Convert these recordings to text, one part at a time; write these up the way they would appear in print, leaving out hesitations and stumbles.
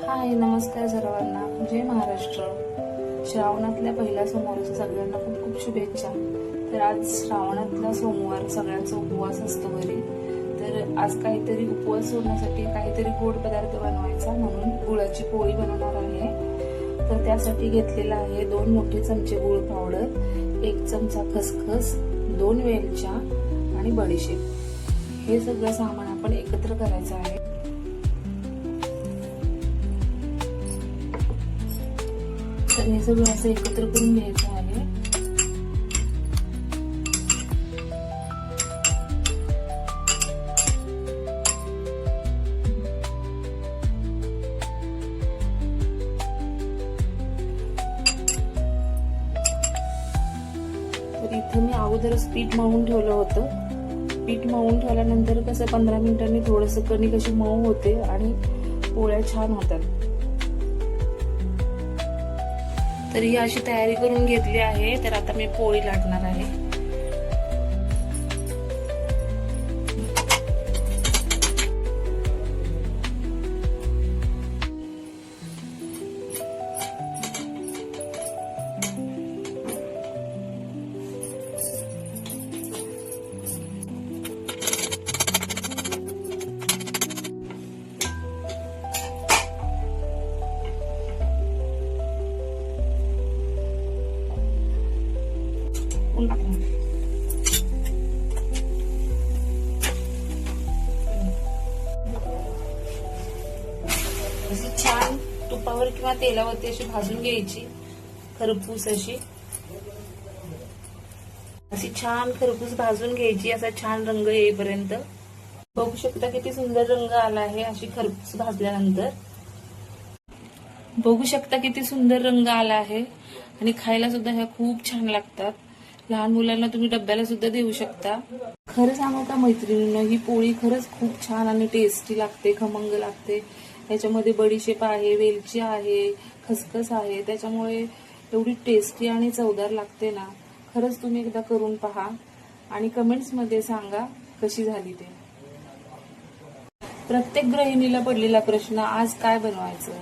हाय, नमस्कार सर्वांना. जय महाराष्ट्र. श्रावणातल्या पहिल्या सोमवारच्या सगळ्यांना खूप खूप शुभेच्छा. तर आज श्रावणातला सोमवार, सगळ्यांचा उपवास असतो घरी. तर आज काहीतरी उपवास सोडण्यासाठी काहीतरी गोड पदार्थ बनवायचा, म्हणून गुळाची पोळी बनवणार आहे. तर त्यासाठी घेतलेला आहे 2 मोठे चमचे गुळ पावडर, 1 चमचा खसखस, 2 वेलच्या आणि बडीशेप. हे सगळं सामान आपण एकत्र करायचं आहे. तर हे सगळं असं एकत्र करून घ्यायचं आहे. तर इथे मी अगोदरच पीठ मळून ठेवलं होतं. पीठ मळून ठेवल्यानंतर कसं 15 मिनिटांनी थोडंसं कणिक अशी मऊ होते आणि पोळ्या छान होतात. तर ही अशी तयारी करून घेतली आहे. तर आता मी पोळी लाटणार आहे. अशी छान तुपावर किंवा तेलावरती अशी भाजून घ्यायची, खरपूस अशी छान खरपूस भाजून घ्यायची. असा छान रंग येईपर्यंत. बघू शकता किती सुंदर रंग आला आहे अशी खरपूस भाजल्यानंतर. बघू शकता किती सुंदर रंग आला आहे आणि खायला सुद्धा ह्या खूप छान लागतात. लहान मुलांना तुम्ही डब्याला सुद्धा देऊ शकता. खरं सांगू का मैत्रिणींनो, ही पोळी खरंच खूप छान आणि टेस्टी लागते, खमंग लागते. याच्यामध्ये बडीशेप आहे, वेलची आहे, खसखस आहे, त्याच्यामुळे एवढी टेस्टी आणि चवदार लागते ना. खरंच तुम्ही एकदा करून पहा आणि कमेंट्स मध्ये सांगा कशी झाली ते. प्रत्येक गृहिणीला पडलेला प्रश्न, आज काय बनवायचं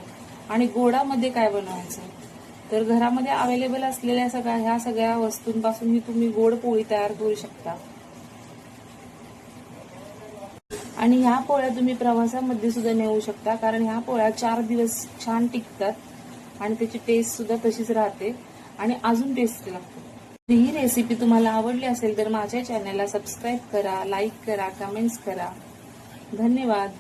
आणि गोडामध्ये काय बनवायचं. तर घरामध्ये अवेलेबल असलेल्या ह्या सगळ्या वस्तूंपासून तुम्ही गोड पोळी तयार करू शकता. आणि ह्या पोळ्या तुम्ही प्रवासामध्ये सुद्धा नेऊ शकता, कारण ह्या पोळ्या 4 दिवस छान टिकतात आणि त्याची टेस्ट सुद्धा तशीच राहते आणि अजून टेस्टी लागते. ही रेसिपी तुम्हाला आवडली असेल तर माझ्या चॅनलला सबस्क्राईब करा, लाईक करा, कमेंट्स करा. धन्यवाद.